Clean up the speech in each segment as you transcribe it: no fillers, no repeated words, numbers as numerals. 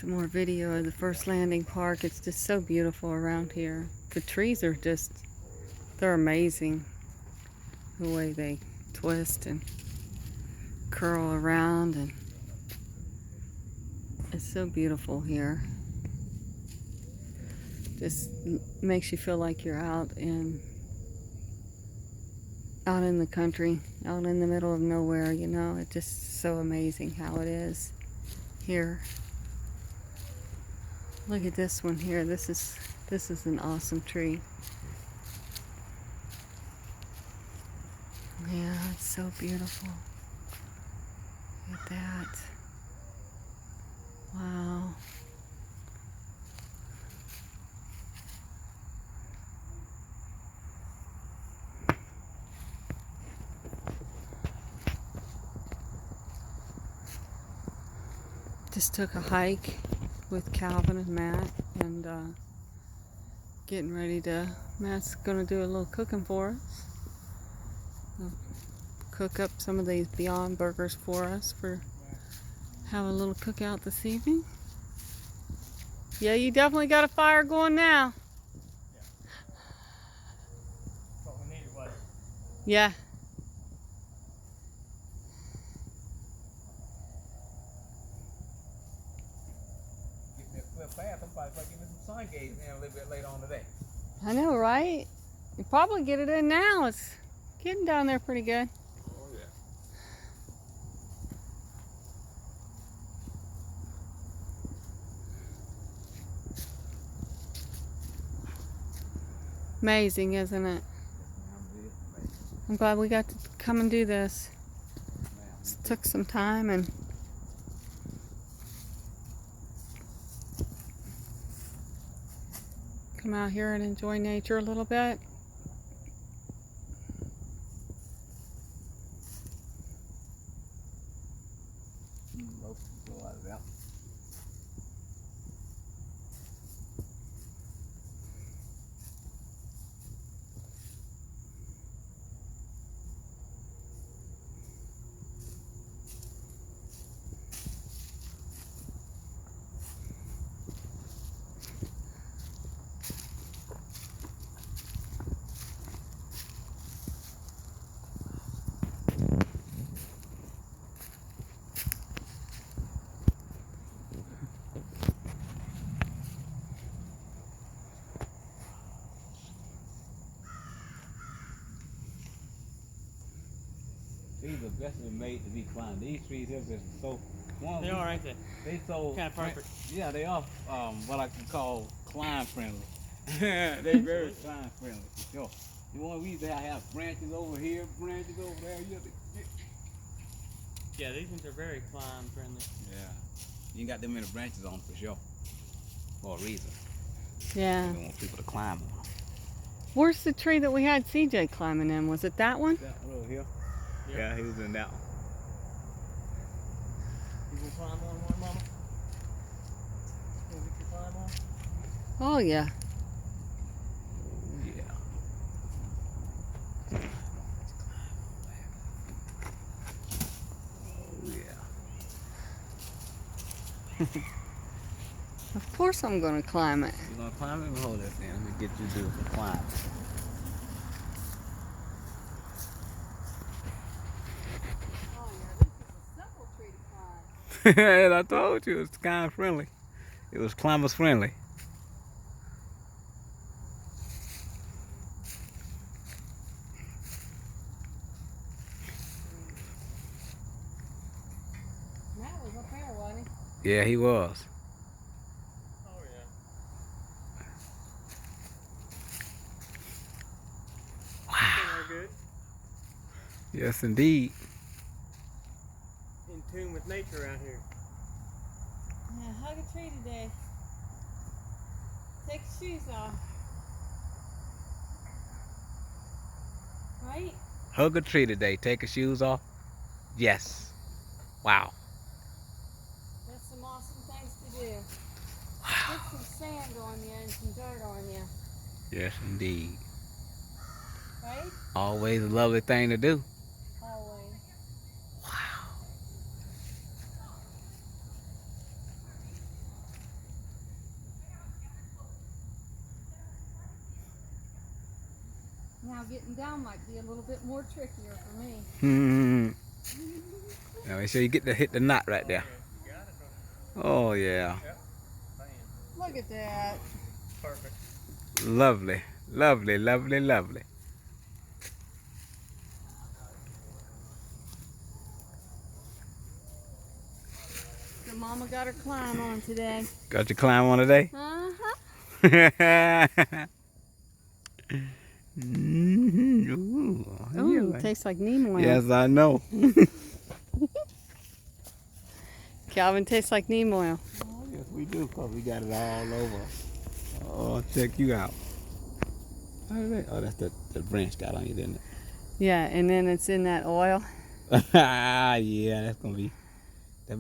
Some more video of the First Landing Park. It's just so beautiful around here. The trees are just, they're amazing. The way they twist and curl around, and it's so beautiful here. Just makes you feel like you're out in the country, out in the middle of nowhere, you know. It's just so amazing how it is here. Look at this one here. This is an awesome tree. Yeah, it's so beautiful. Look at that. Wow. Just took a hike with Calvin and Matt, and getting ready to, Matt's gonna do a little cooking for us. He'll cook up some of these Beyond Burgers for us for have a little cookout this evening. Yeah, you definitely got a fire going now. Yeah. What we needed was. Yeah. Get me a clear path. I'm probably going to give me some sun gauge in a little bit later on today. I know, right? You probably get it in now. It's getting down there pretty good. Oh, yeah. Amazing, isn't it? I'm glad we got to come and do this. It took some time and come out here and enjoy nature a little bit. These are especially made to be climbed. These trees here are just so. They are, ain't they? They so Kind of perfect. Yeah, they are what I can call climb friendly. They very climb friendly for sure. You want we there have branches over here, branches over there. You have to, Yeah, these ones are very climb friendly. yeah, you ain't got them many branches on for sure. For a reason. Yeah. You don't want people to climb them. Where's the tree that we had CJ climbing in? Was it that one? That one over here? Yep. Yeah, he was in that one. You gonna climb on one, Mama? You gonna get your climb on? Oh yeah. Yeah. Oh yeah. Of course I'm gonna climb it. You gonna climb it? Hold this in. Let me get you to do the climb. Oh yeah, this is a simple tree to climb. I told you it's kind of friendly. It was climbers friendly. Matt was up here, wasn't Yeah, he was. Oh yeah. Wow. They're good. Yes, indeed. In tune with nature out here. he? Yeah, hug a tree today. Take your shoes off. Right? Hug a tree today. Take your shoes off. Yes. Wow. That's some awesome things to do. Wow. Put some sand on you and some dirt on you. Yes, indeed. Right? Always a lovely thing to do. Always. Wow. now getting down might be a little bit more trickier for me. Now make sure you get to hit the knot right there. You got it, brother. Oh yeah. Yep. Bam. Look at that. Perfect. Lovely. Lovely, lovely, lovely. The mama got her climb on today. Got your climb on today? Uh-huh. Ooh, Ooh, yeah. tastes like neem oil. Yes, I know. Calvin tastes like neem oil. Oh, yes, we do, because we got it all over. Oh, check you out. Oh, that's the branch got on you, didn't it? Yeah, and then it's in that oil. Yeah, that'll be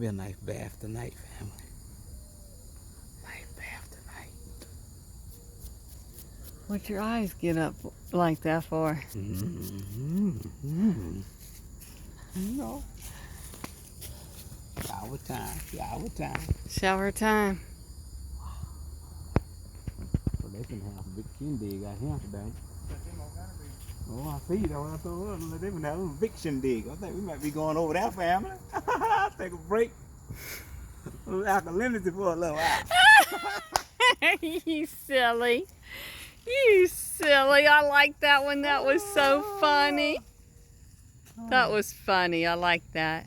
a nice bath tonight, family. Nice bath tonight. What's your eyes get up like that for? You know. Shower time, shower time. Shower time. So they can have a big shindig out here today. But them all gotta be. Oh, I see that. I told her they can have a big shindig. I think we might be going over there, family. Take a break. A little alkalinity for a little while. You silly. You silly. I like that one. That was so funny. That was funny. I like that.